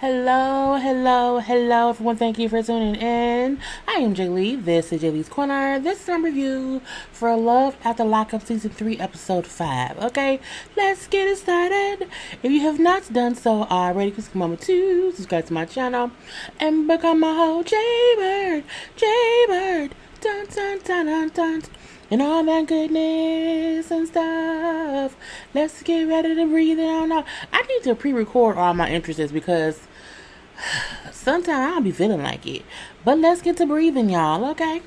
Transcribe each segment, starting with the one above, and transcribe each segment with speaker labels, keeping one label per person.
Speaker 1: Hello, everyone. Thank you for tuning in. I am JayLee. This is JLeesCorner. This is a review for Love After Lockup Season 3, Episode 5. Okay, let's get it started. If you have not done so already, please come over to subscribe to my channel and become a whole JayBird, dun dun dun dun dun, and all that goodness and stuff. Let's get ready to breathe it on out. I need to pre-record all my entrances because sometimes I don't be feeling like it. But let's get to breathing, y'all, okay?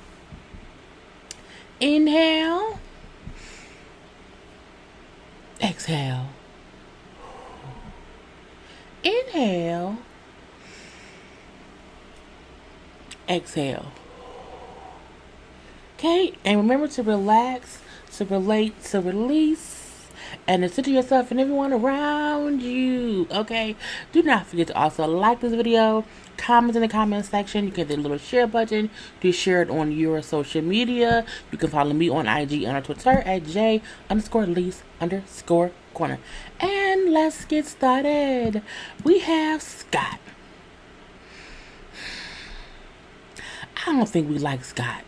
Speaker 1: Inhale. Exhale. Inhale. Exhale. Okay, and remember to relax, to relate, to release, and to center yourself and everyone around you. Okay, do not forget to also like this video, comment in the comment section. You can hit the little share button to share it on your social media. You can follow me on IG and on Twitter at J_Lees_Corner. And let's get started. We have Scott. I don't think we like Scott.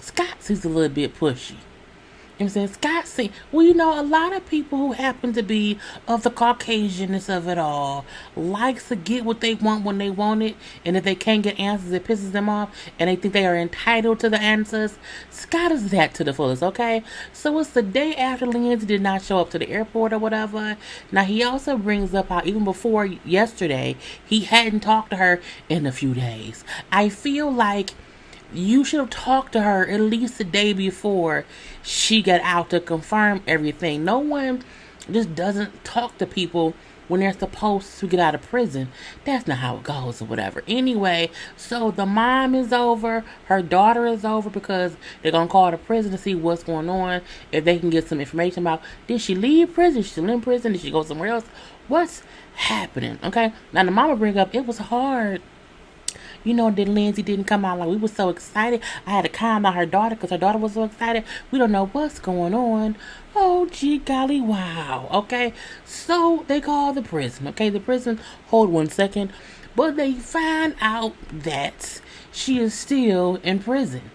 Speaker 1: Scott seems a little bit pushy. You know what I'm saying? Scott seems, well, you know, a lot of people who happen to be of the Caucasianness of it all likes to get what they want when they want it, and if they can't get answers, it pisses them off, and they think they are entitled to the answers. Scott is that to the fullest, okay? So it's the day after Lindsay did not show up to the airport or whatever. Now, he also brings up how even before yesterday, he hadn't talked to her in a few days. I feel like you should have talked to her at least the day before she got out to confirm everything. No one just doesn't talk to people when they're supposed to get out of prison. That's not how it goes or whatever. Anyway, so the mom is over. Her daughter is over because they're going to call the prison to see what's going on. If they can get some information about, did she leave prison? Is she still in prison? Did she go somewhere else? What's happening? Okay. Now the mama bring up, it was hard. You know that Lindsay didn't come out. Like, we were so excited. I had to calm down her daughter because her daughter was so excited. We don't know what's going on. Oh, gee golly, wow. Okay, so they call the prison. Okay, the prison, hold 1 second. But they find out that she is still in prison.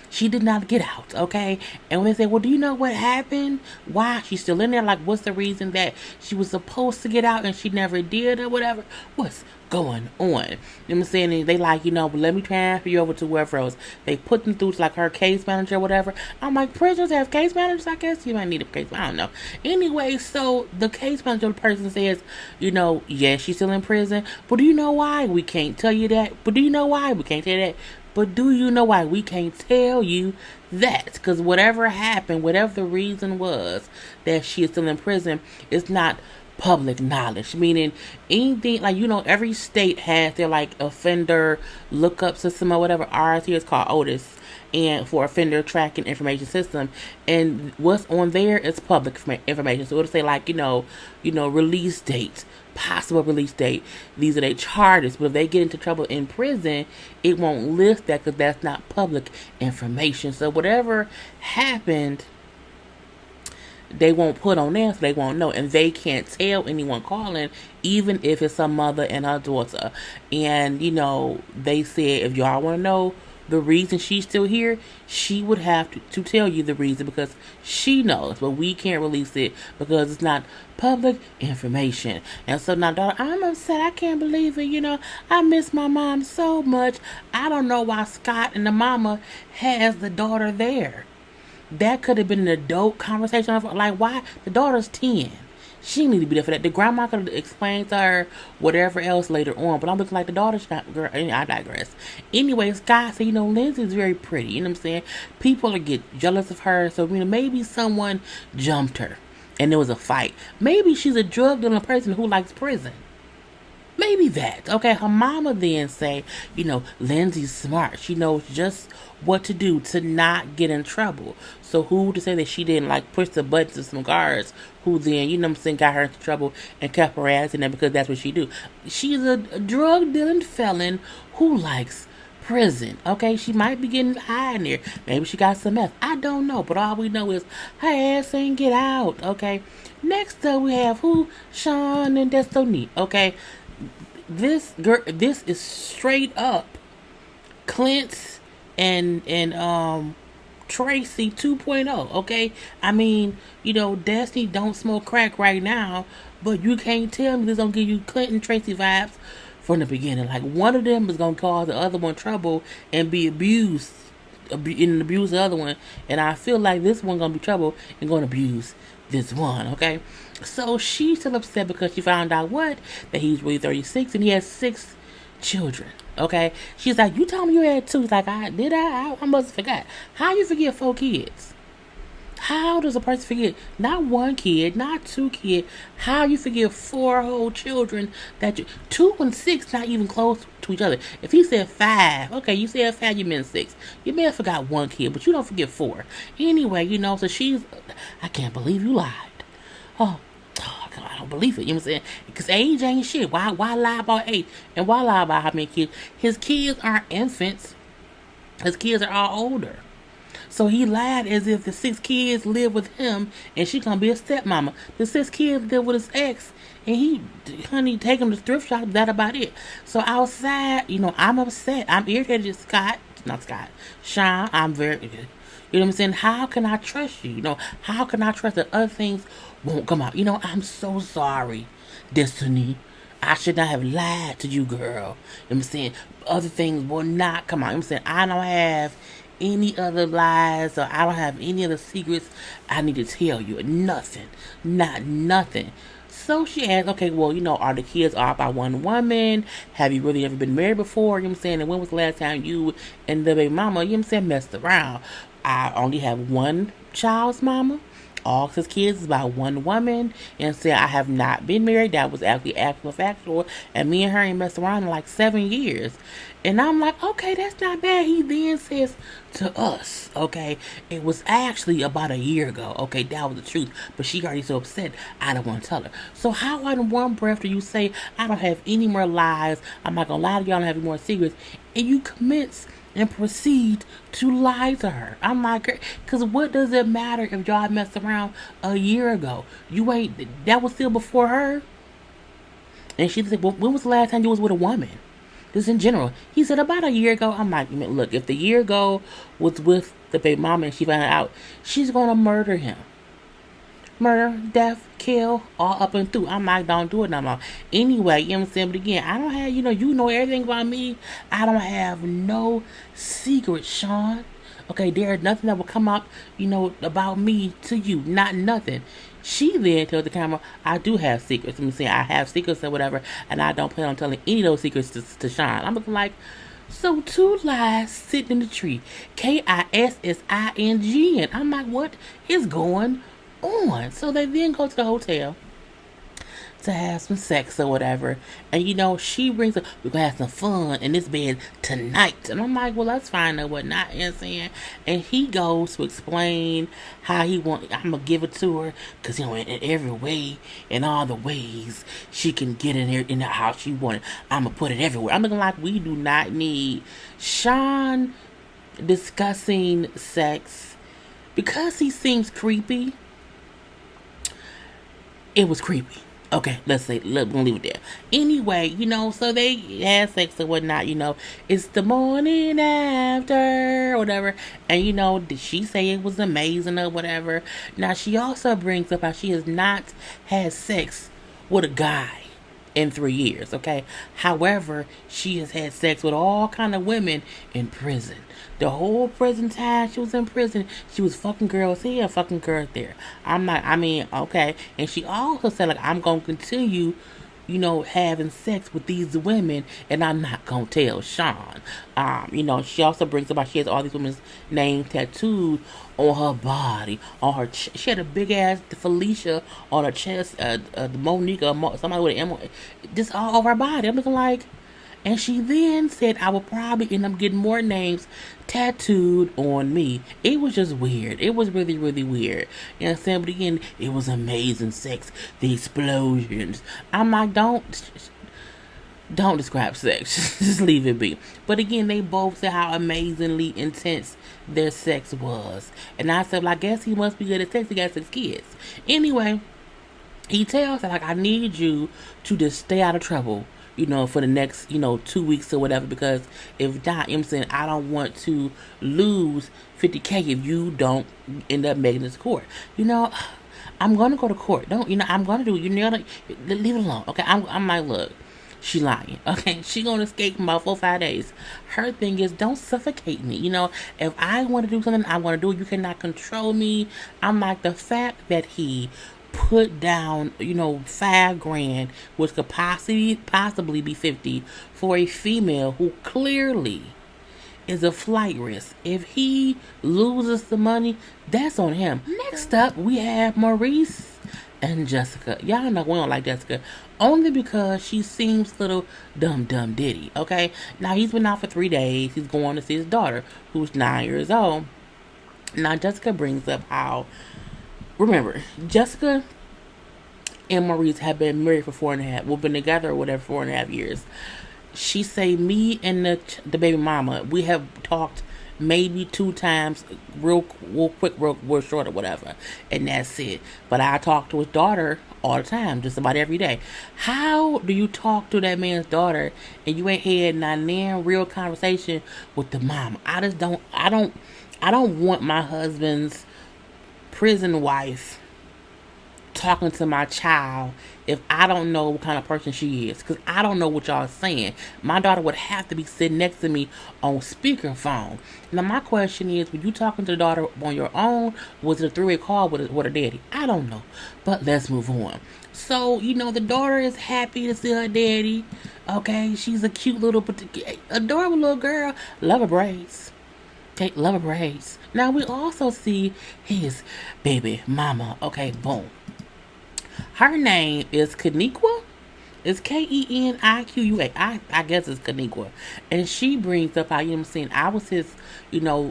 Speaker 1: She did not get out, okay? And when they say, well, do you know what happened? Why she's still in there? Like, what's the reason that she was supposed to get out and she never did or whatever? What's going on? You know what I'm saying? They like, let me transfer you over to whoever else. They put them through to like her case manager or whatever. I'm like, prisoners have case managers, I guess? You might need a case manager. I don't know. Anyway, so the case manager person says, yes, she's still in prison. But do you know why? We can't tell you that. But do you know why? We can't tell you that. But do you know why we can't tell you that? Because whatever happened, whatever the reason was that she is still in prison, is not public knowledge. Meaning anything, like, every state has their, like, offender lookup system or whatever. Ours here is called Otis. And for offender tracking information system, and what's on there is public information. So it'll say like release date, possible release date. These are their charges. But if they get into trouble in prison, it won't list that because that's not public information. So whatever happened, they won't put on there, so they won't know, and they can't tell anyone calling, even if it's a mother and her daughter. And they said if y'all want to know the reason she's still here, she would have to tell you the reason because she knows, but we can't release it because it's not public information. And so now, daughter, I'm upset. I can't believe it. I miss my mom so much. I don't know why Scott and the mama has the daughter there. That could have been an adult conversation. Like, why? The daughter's 10. She need to be there for that. The grandma could explain to her whatever else later on. But I'm looking like the daughter's not. Girl, I digress. Anyway, Scott said, Lindsay's very pretty. You know what I'm saying? People get jealous of her. So, maybe someone jumped her and there was a fight. Maybe she's a drug dealing person who likes prison. Maybe that. Okay, her mama then say, Lindsay's smart. She knows just what to do to not get in trouble. So who to say that she didn't push the buttons of some guards who then, got her into trouble and kept her ass in there because that's what she do. She's a drug dealing felon who likes prison. Okay, she might be getting high in there. Maybe she got some meth. I don't know, but all we know is her ass ain't get out. Okay, next up we have who? Sean and Destiny. Okay, this is straight up Clint's and Tracy 2.0. Okay, I mean, Destiny don't smoke crack right now, but you can't tell me this don't give you Clint and Tracy vibes from the beginning. Like one of them is gonna cause the other one trouble and be abused, and abuse the other one, and I feel like this one gonna be trouble and gonna abuse this one. Okay, so she's still upset because she found out that he's really 36 and he has 6 children. Okay, she's like, you told me you had 2. It's like, I must have forgot. How you forget 4 kids? How does a person forget not 1 kid, not 2 kids? How you forget 4 whole children that 2 and 6 not even close to each other? If he said 5, okay, you said 5, you meant 6. You may have forgot 1 kid, but you don't forget 4. Anyway, so I can't believe you lied. Oh, I don't believe it. You know what I'm saying? Because age ain't shit. Why lie about age? And why lie about how many kids? His kids aren't infants. His kids are all older. So he lied as if the 6 kids live with him and she gonna be a stepmama. The 6 kids live with his ex and he, honey, take him to thrift shop. That about it. So outside, I'm upset. I'm irritated at Sean. I'm very, you know what I'm saying? How can I trust you? How can I trust that other things won't come out? I'm so sorry, Destiny. I should not have lied to you, girl. You know what I'm saying? Other things will not come out. You know what I'm saying? I don't have any other lies or I don't have any other secrets I need to tell you. Nothing. Not nothing. So she asked, okay, well, are the kids all by one woman? Have you really ever been married before? You know what I'm saying? And when was the last time you and the baby mama, you know what I'm saying, messed around? I only have one child's mama. All his kids is by one woman. And said I have not been married. That was actually actual factual. And me and her ain't messed around in like 7 years. And I'm like, okay, that's not bad. He then says to us, okay, it was actually about a year ago. Okay, that was the truth. But she already so upset, I don't want to tell her. So how in one breath do you say, I don't have any more lies, I'm not going to lie to y'all, I don't have any more secrets, and you commence and proceed to lie to her? I'm like, because what does it matter if y'all messed around a year ago? That was still before her. And she said, well, when was the last time you was with a woman? This in general. He said about a year ago. I'm like, look, if the year ago was with the baby mama and she found out, she's going to murder him. Murder, death, kill, all up and through. I'm like, don't do it no more. Anyway, you know what I'm saying? But again, I don't have, you know everything about me. I don't have no secret, Sean. Okay, there's nothing that will come up, about me to you. Not nothing. She then tells the camera, I do have secrets. I'm saying I have secrets or whatever, and I don't plan on telling any of those secrets to Sean. I'm looking like, so 2 lies sitting in the tree. KISSING. And I'm like, what is going on? So they then go to the hotel to have some sex or whatever. And she brings up, we're gonna have some fun in this bed tonight. And I'm like, well, that's fine or whatnot. You know what I'm saying? And he goes to explain how I'm gonna give it to her. Because, in every way, in all the ways she can get in there in the house she wanted, I'm gonna put it everywhere. I'm looking like we do not need Sean discussing sex. Because he seems creepy, it was creepy. Okay, let's leave it there. Anyway, so they had sex or whatnot, it's the morning after, or whatever. And, did she say it was amazing or whatever? Now, she also brings up how she has not had sex with a guy in 3 years, okay? However, she has had sex with all kind of women in prison. The whole prison time she was in prison, she was fucking girls here, fucking girls there. Okay. And she also said, I'm going to continue, having sex with these women, and I'm not going to tell Sean. She also brings about she has all these women's names tattooed on her body, on her she had a big ass Felicia on her chest, Monica, somebody with an M, just all over her body. I'm looking like, and she then said, I will probably end up getting more names tattooed on me. It was just weird. It was really, really weird. You know what I'm saying? But again, it was amazing sex. The explosions. I'm like, don't describe sex. Just leave it be. But again, they both said how amazingly intense their sex was. And I said, well, I guess he must be good at sex. He got 6 kids. Anyway, he tells her, I need you to just stay out of trouble for the next, 2 weeks or whatever, because if not, you know what I'm saying, I don't want to lose 50K if you don't end up making this court. I'm gonna go to court. Don't, I'm gonna do it. Leave it alone. Okay, I'm like, look, she lying. Okay, she gonna escape in about 4 or 5 days. Her thing is, don't suffocate me. If I want to do something, I want to do it. You cannot control me. I'm like, the fact that he put down, $5,000, which could possibly be 50 for a female who clearly is a flight risk. If he loses the money, that's on him. Next up, we have Maurice and Jessica. Y'all know we don't like Jessica only because she seems a little dumb ditty. Okay, now he's been out for 3 days. He's going to see his daughter, who's 9 years old. Now Jessica brings up how, remember, Jessica and Maurice have been married for 4.5. We've been together or whatever 4.5 years. She say me and the baby mama, we have talked maybe 2 times, real quick, real short or whatever, and that's it. But I talk to his daughter all the time, just about every day. How do you talk to that man's daughter and you ain't had none real conversation with the mom? I don't want my husband's prison wife talking to my child if I don't know what kind of person she is, because I don't know what y'all are saying. My daughter would have to be sitting next to me on speakerphone. Now my question is, were you talking to the daughter on your own? Was it a 3-way call with her daddy? I don't know, but let's move on. So the daughter is happy to see her daddy. Okay, she's a cute little adorable little girl. Love her braids. Okay, love her braids. Now we also see his baby mama. Okay, boom. Her name is Kanika. It's Keniqua. I guess it's Kanika. And she brings up how, I was his,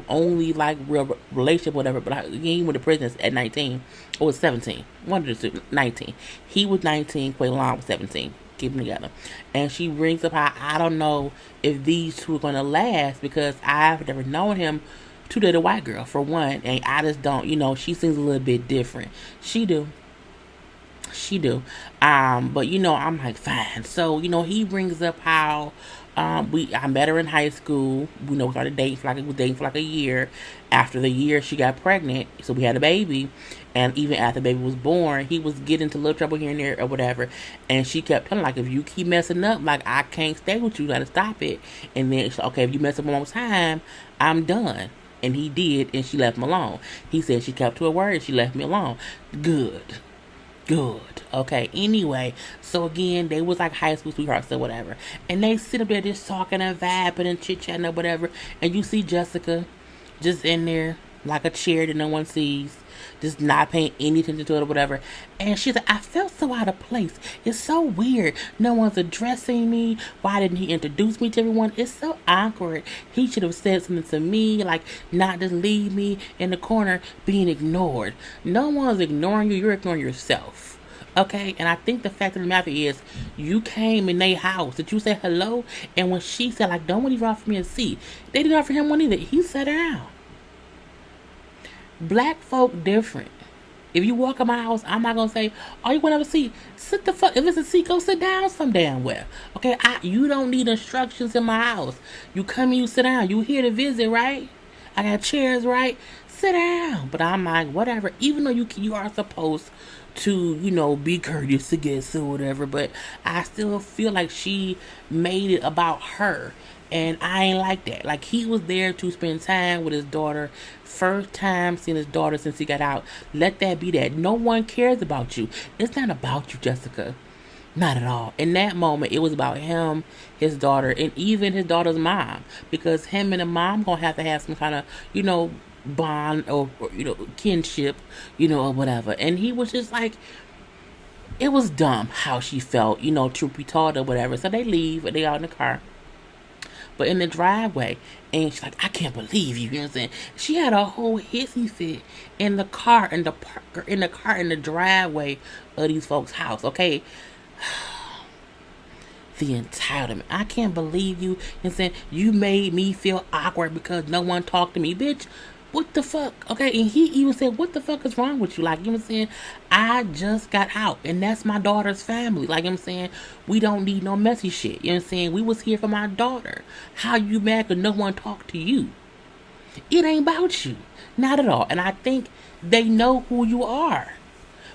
Speaker 1: only like real relationship, whatever, but he went to prison at 19 or 17. One of the two, 19. He was 19, Cuilan was 17. Keep them together. And she brings up how I don't know if these two are going to last because I've never known him to date a white girl, for one, and I just don't, she seems a little bit different. She do. But I'm like, fine. So, he brings up how I met her in high school. We started dating for like a year. After the year, she got pregnant, so we had a baby. And even after the baby was born, he was getting into a little trouble here and there or whatever. And she kept telling, like, if you keep messing up, like, I can't stay with you. You gotta stop it. And then, okay, if you mess up one more time, I'm done. And he did, and she left him alone. He said she kept to her word, she left me alone. Good. Okay, anyway, so again, they was like high school sweethearts or whatever. And they sit up there just talking and vibing and chit-chatting or whatever. And you see Jessica just in there like a chair that no one sees, just not paying any attention to it or whatever. And she's like, I felt so out of place. It's so weird. No one's addressing me. Why didn't he introduce me to everyone? It's so awkward. He should have said something to me, like not just leave me in the corner being ignored. No one's ignoring you. You're ignoring yourself. Okay, and I think the fact of the matter is, you came in their house. Did you say hello? And when she said, like, don't even offer me a seat, they didn't offer him one either. He sat down. Black folk different. If you walk in my house, I'm not gonna say, oh, you want to have a seat? Sit the fuck. If it's a seat, go sit down some damn well. Okay, you don't need instructions in my house. You come and you sit down. You here to visit, right? I got chairs, right? Sit down. But I'm like, whatever. Even though you are supposed to, be courteous to guests or whatever, but I still feel like she made it about her. And I ain't like that. Like, he was there to spend time with his daughter. First time seeing his daughter since he got out. Let that be that. No one cares about you. It's not about you, Jessica. Not at all. In that moment, it was about him, his daughter, and even his daughter's mom. Because him and the mom gonna have some kind of, bond or kinship, or whatever. And he was just like, it was dumb how she felt, truth be told or whatever. So they leave, and they out in the car. But in the driveway, and she's like, I can't believe you. You know what I'm saying? She had a whole hissy fit in the car, in the driveway of these folks' house. Okay, the entitlement. I can't believe you. You know what I'm saying? You made me feel awkward because no one talked to me, bitch. What the fuck? Okay, and he even said, what the fuck is wrong with you? Like, you know what I'm saying? I just got out, and that's my daughter's family. Like, you know what I'm saying? We don't need no messy shit. You know what I'm saying? We was here for my daughter. How you mad because no one talked to you? It ain't about you. Not at all. And I think they know who you are.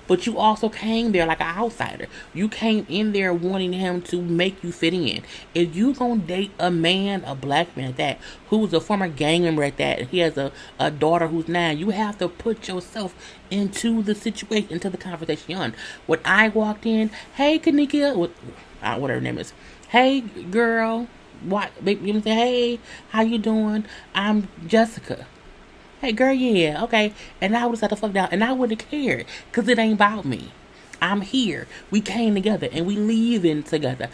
Speaker 1: But you also came there like an outsider. You came in there wanting him to make you fit in. If you gonna date a man, a black man at that, who's a former gang member at that, and he has a daughter who's 9, you have to put yourself into the situation, into the conversation on. When I walked in, hey Kanika, whatever her name is, hey girl, what, you know what I'm saying? Hey, how you doing? I'm Jessica. Hey, girl, yeah, okay. And I would have sat the fuck down, and I wouldn't have cared, because it ain't about me. I'm here. We came together, and we leaving together.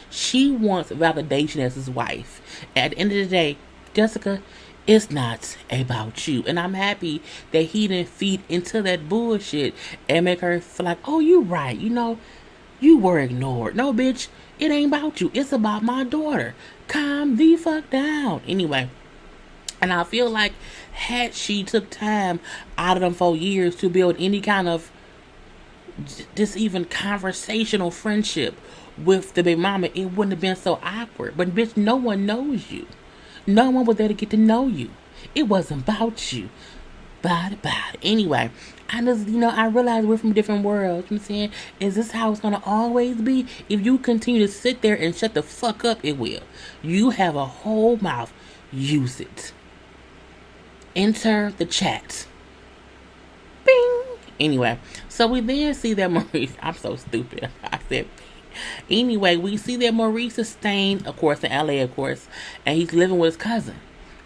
Speaker 1: She wants validation as his wife. At the end of the day, Jessica, it's not about you. And I'm happy that he didn't feed into that bullshit and make her feel like, oh, you right. You know, you were ignored. No, bitch, it ain't about you. It's about my daughter. Calm the fuck down. Anyway. And I feel like had she took time out of them 4 years to build any kind of just even conversational friendship with the baby mama, it wouldn't have been so awkward. But bitch, no one knows you. No one was there to get to know you. It wasn't about you. Bad. Anyway, I just, I realize we're from different worlds. You know what I'm saying? Is this how it's going to always be? If you continue to sit there and shut the fuck up, it will. You have a whole mouth. Use it. Enter the chat. Bing. Anyway, so we then see that Maurice, I'm so stupid. I said, anyway, we see that Maurice is staying, of course, in LA, of course, and he's living with his cousin,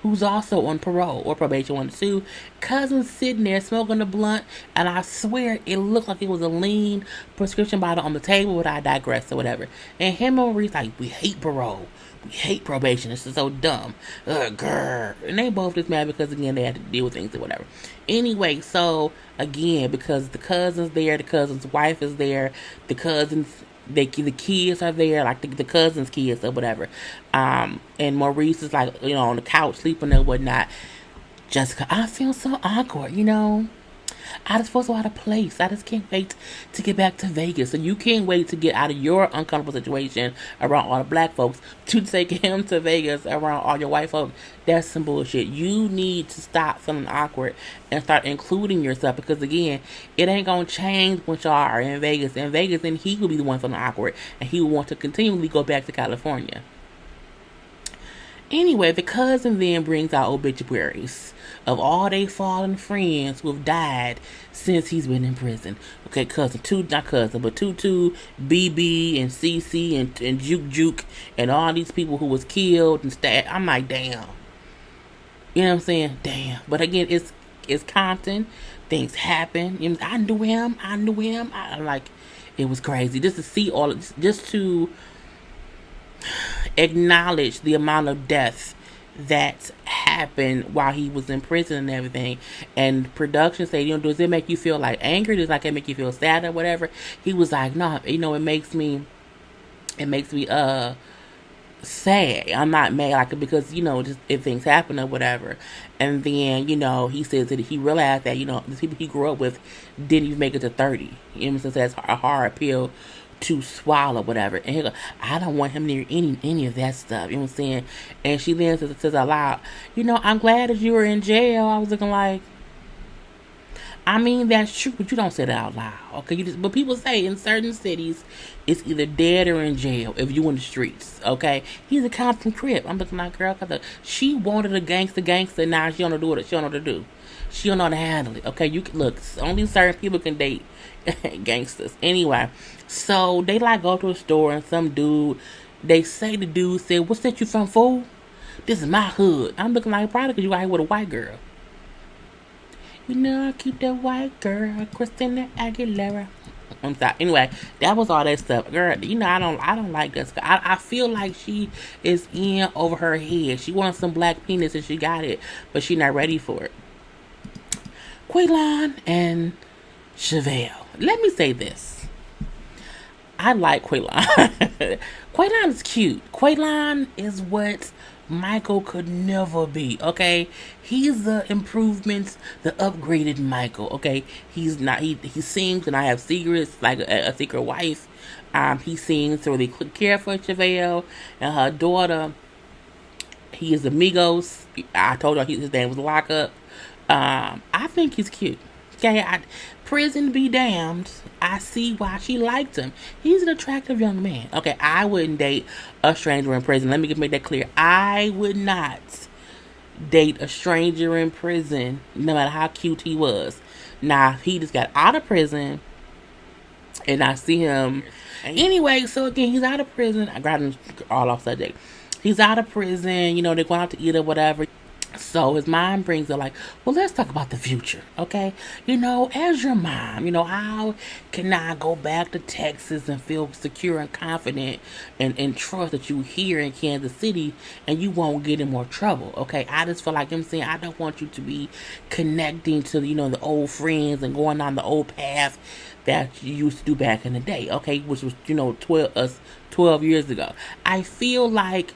Speaker 1: who's also on parole or probation 1 or 2. Cousin's sitting there smoking a blunt, and I swear it looked like it was a lean prescription bottle on the table, but I digress or whatever. And him and Maurice like, we hate parole. We hate probation. This is so dumb. Grr. And they both just mad because, again, they had to deal with things or whatever. Anyway, so, again, because the cousin's there, the cousin's wife is there, the kids are there, like the cousin's kids or whatever. And Maurice is like, on the couch sleeping and whatnot. Jessica, I feel so awkward, I just feel so out of place. I just can't wait to get back to Vegas. And you can't wait to get out of your uncomfortable situation around all the black folks to take him to Vegas around all your white folks. That's some bullshit. You need to stop feeling awkward and start including yourself, because, again, it ain't going to change once y'all are in Vegas. In Vegas, then he will be the one feeling awkward, and he will want to continually go back to California. Anyway, the cousin then brings out obituaries of all they fallen friends who have died since he's been in prison. Okay, Tutu, BB, and CC, and Juke, and all these people who was killed and stabbed. I'm like, damn. You know what I'm saying? Damn. But again, it's Compton. Things happen. I knew him. It was crazy. Just to see all of this, just to acknowledge the amount of death that happened while he was in prison and everything. And production said, does it make you feel like angry? Does it make you feel sad or whatever? He was like, no, it makes me sad. I'm not mad, because just if things happen or whatever. And then he says that he realized that the people he grew up with didn't even make it to 30. So that's a hard pill to swallow, whatever. And he goes, I don't want him near any of that stuff. You know what I'm saying? And she then says out loud, I'm glad that you were in jail. I was looking like, I mean, that's true, but you don't say that out loud, okay? But people say in certain cities, it's either dead or in jail if you in the streets, okay? He's a Compton Crip. I'm looking like, girl, she wanted a gangster, now she don't know what she don't know to do. She don't know how to handle it, okay? You can look, only certain people can date gangsters. Anyway, so they go to a store, and some dude, they say the dude said, what's that you from, fool? This is my hood. I'm looking like, probably because you out here with a white girl. I keep that white girl, Christina Aguilera. I'm sorry. Anyway, that was all that stuff. Girl, I don't like this. I feel like she is in over her head. She wants some black penis and she got it, but she not ready for it. Cuilan and Chevelle. Let me say this. I like Cuilan. Cuilan is cute. Cuilan is what Michael could never be, okay? He's the improvements, the upgraded Michael, okay? He's not, he sings and I have secrets, like a secret wife. He sings to really care for Chevelle and her daughter. He is Amigos. I told her his name was Lockup. I think he's cute. Okay, prison be damned. I see why she liked him. He's an attractive young man. Okay, I wouldn't date a stranger in prison. Let me make that clear. I would not date a stranger in prison, no matter how cute he was. Now, if he just got out of prison and I see him. Anyway, so again, he's out of prison. I got him all off subject. He's out of prison. They're going out to eat or whatever. So his mom brings it like, well, let's talk about the future, okay? As your mom, how can I go back to Texas and feel secure and confident and trust that you here in Kansas City and you won't get in more trouble, okay? I just feel like I'm saying I don't want you to be connecting to, the old friends and going on the old path that you used to do back in the day, okay? Which was, 12 years ago. I feel like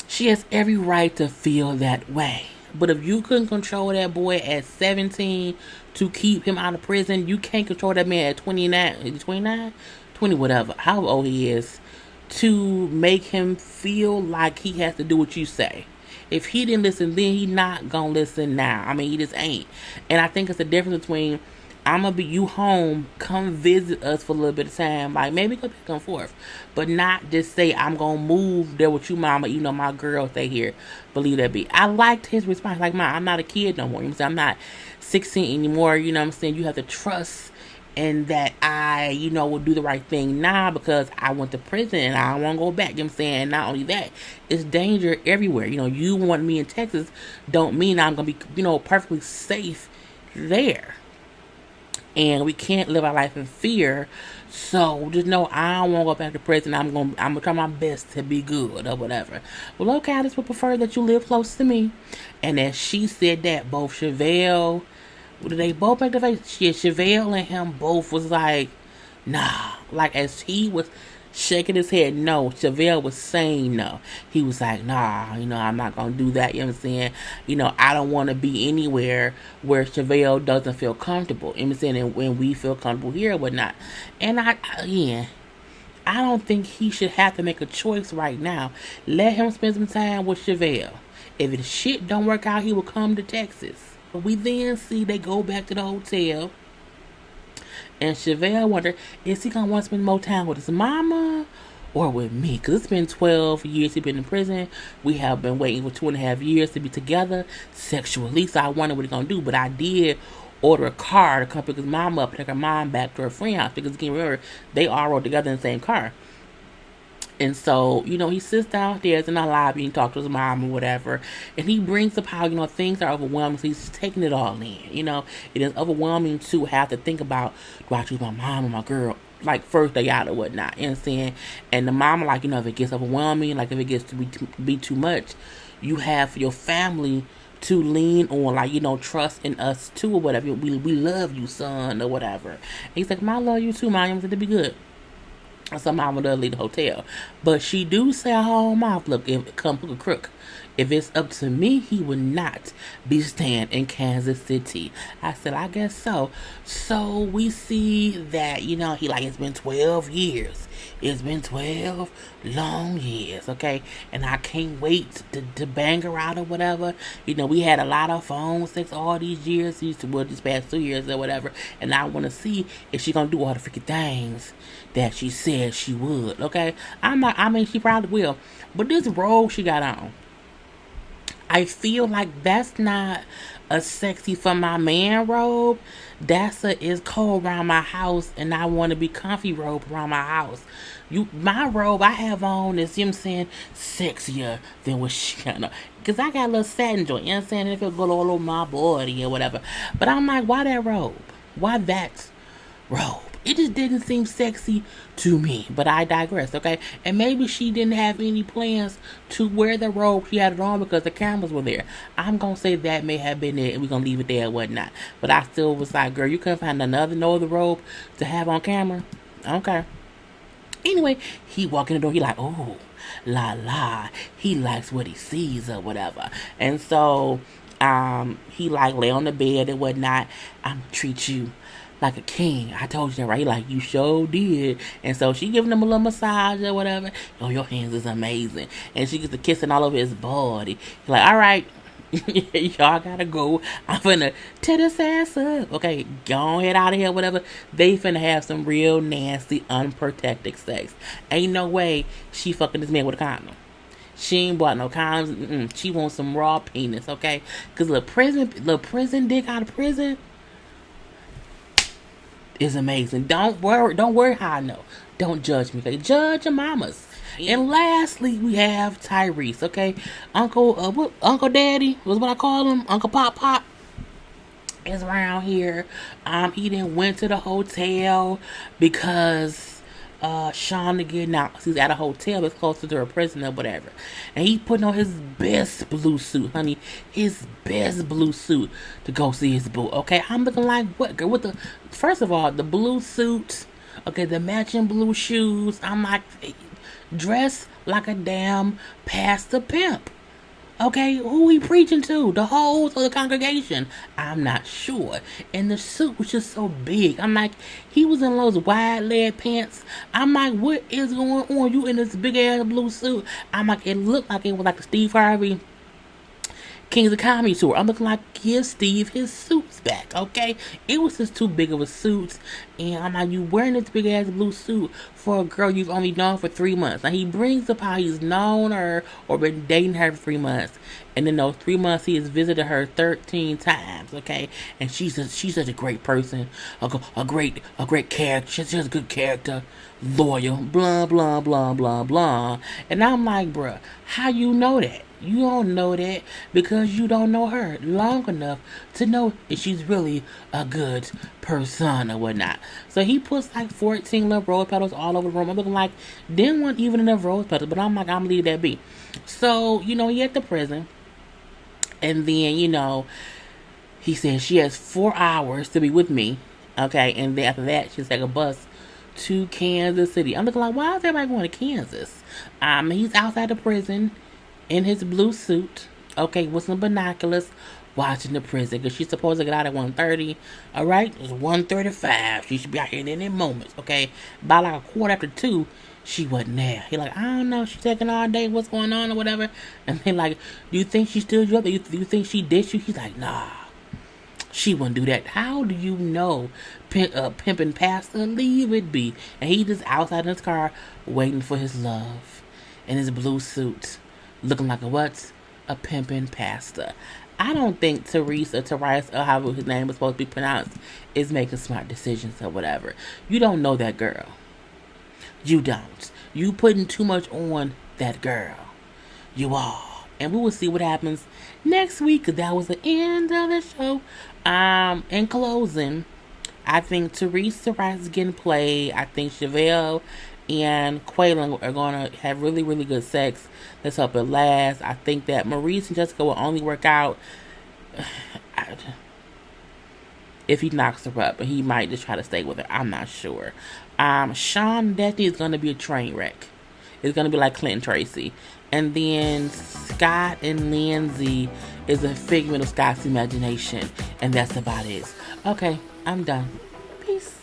Speaker 1: she has every right to feel that way. But if you couldn't control that boy at 17 to keep him out of prison, you can't control that man at 29. Is he 29? 20, whatever. How old he is. To make him feel like he has to do what you say. If he didn't listen then, he not going to listen now. I mean, he just ain't. And I think it's the difference between I'm going to be you home, come visit us for a little bit of time, like maybe go back and forth, but not just say I'm going to move there with you, mama, my girl stay here, believe that be. I liked his response, like, Mom, I'm not a kid no more, I'm not 16 anymore, you have to trust and that I, will do the right thing now because I went to prison and I don't want to go back, not only that, it's danger everywhere, you want me in Texas, don't mean I'm going to be, perfectly safe there. And we can't live our life in fear. So just know I don't want to go back to prison. I'm gonna try my best to be good or whatever. Well, okay, I just would prefer that you live close to me. And as she said that, both Chevelle, they both make the face. Yeah, Chevelle and him both was like, nah. Like as he was shaking his head, no. Chevelle was saying no. He was like, nah, I'm not going to do that. I don't want to be anywhere where Chevelle doesn't feel comfortable. And when we feel comfortable here or whatnot. And I don't think he should have to make a choice right now. Let him spend some time with Chevelle. If his shit don't work out, he will come to Texas. But we then see they go back to the hotel. And Chevelle wondered, is he going to want to spend more time with his mama or with me? Because it's been 12 years he's been in prison. We have been waiting for 2.5 years to be together sexually. So I wonder what he's going to do. But I did order a car to come pick his mom up and take her mom back to her friend's house. Because again, remember, they all rode together in the same car. And so, he sits downstairs in the lobby and talks to his mom or whatever. And he brings up how, things are overwhelming. So he's taking it all in. It is overwhelming to have to think about, do I choose my mom or my girl? Like, first day out or whatnot. You know what I'm saying? And the mom, like, if it gets overwhelming, like, if it gets to be too much, you have your family to lean on, like, trust in us too or whatever. We love you, son, or whatever. And he's like, I love you too, Mom. I'm going to be good. So mama does leave the hotel. But she do say her whole mouth, look, if it come hook a crook. If it's up to me, he would not be staying in Kansas City. I said, I guess so. So we see that, he like, it's been 12 years. It's been 12 long years, okay? And I can't wait to bang her out or whatever. We had a lot of phone sex all these years. These past 2 years or whatever. And I want to see if she going to do all the freaking things that she said she would, okay? She probably will. But this robe she got on, I feel like that's not a sexy for my man robe. That's a it's cold around my house and I want to be comfy robe around my house. My robe I have on is, sexier than what she got on. Because I got a little satin joint, If it'll go all over my body or whatever. But I'm like, why that robe? Why that robe? It just didn't seem sexy to me. But I digress, okay? And maybe she didn't have any plans to wear the robe. She had it on because the cameras were there. I'm going to say that may have been it. And we're going to leave it there and whatnot. But I still was like, girl, you couldn't find another robe to have on camera? Okay. Anyway, he walk in the door. He like, oh, la la. He likes what he sees or whatever. And so, he like lay on the bed and whatnot. I'm gonna treat you like a king. I told you that, right? He like, you sure did. And so she giving him a little massage or whatever. Oh, your hands is amazing. And she gets to kissing all over his body. He like, all right. Y'all gotta go. I'm finna tear this ass up. Okay, go head out of here, whatever. They finna have some real nasty, unprotected sex. Ain't no way she fucking this man with a condom. She ain't bought no condoms. She wants some raw penis, okay? Cause little prison dick out of prison is amazing. Don't worry how I know. Don't judge me, okay? Judge your mamas. And lastly, we have Tyrese, okay? Uncle Daddy was what I call him. Uncle Pop is around here. He didn't went to the hotel because Sean to get out. He's at a hotel that's closer to a prison or whatever. And he putting on his best blue suit, honey. His best blue suit to go see his boo. Okay, I'm looking like what girl? First of all, the blue suit. Okay, the matching blue shoes. I'm like, dressed like a damn pastor pimp. Okay, who he preaching to? The hoes or the congregation? I'm not sure. And the suit was just so big. I'm like, he was in those wide leg pants. I'm like, what is going on? You in this big ass blue suit? I'm like, it looked like it was like a Steve Harvey Kings of Comedy tour. I'm looking like, give Steve his suits back, okay? It was just too big of a suit. And I'm like, you wearing this big ass blue suit for a girl you've only known for 3 months. Now he brings up how he's known her or been dating her for 3 months. And in those 3 months he has visited her 13 times, okay? And she's such a great person. A great character. She's just a good character. Loyal. Blah blah blah blah blah. And I'm like, bruh, how you know that? You don't know that because you don't know her long enough to know if she's really a good person or whatnot. So he puts like 14 little rose petals all over the room. I'm looking like, didn't want even enough rose petals, but I'm like, I'm gonna leave that be. So, he at the prison. And then, he says she has 4 hours to be with me. Okay, and then after that, she'll take a bus to Kansas City. I'm looking like, why is everybody going to Kansas? He's outside the prison in his blue suit, okay, with some binoculars, watching the prison, because she's supposed to get out at 1:30. All right, it's 1:35. She should be out here in any moment, okay? By like 2:15, she wasn't there. He like, I don't know, she's taking all day, what's going on or whatever. And then like, do you think she stood you up? Do you think she ditched you? He's like, nah, she wouldn't do that. How do you know? Pimping pastor, leave it be. And he just outside in his car waiting for his love in his blue suit, looking like a pimping pastor. I don't think Tyrese or however his name is supposed to be pronounced is making smart decisions or whatever. You don't know that girl. You don't. You putting too much on that girl. You are. And we will see what happens next week, because that was the end of the show. In closing, I think Tyrese is getting played. I think Chevelle and Cuilan are going to have really, really good sex. Let's hope it lasts. I think that Maurice and Jessica will only work out if he knocks her up, and he might just try to stay with her. I'm not sure. Sean definitely is going to be a train wreck. It's going to be like Clinton Tracy. And then Scott and Lindsay is a figment of Scott's imagination. And that's about it. Okay, I'm done. Peace.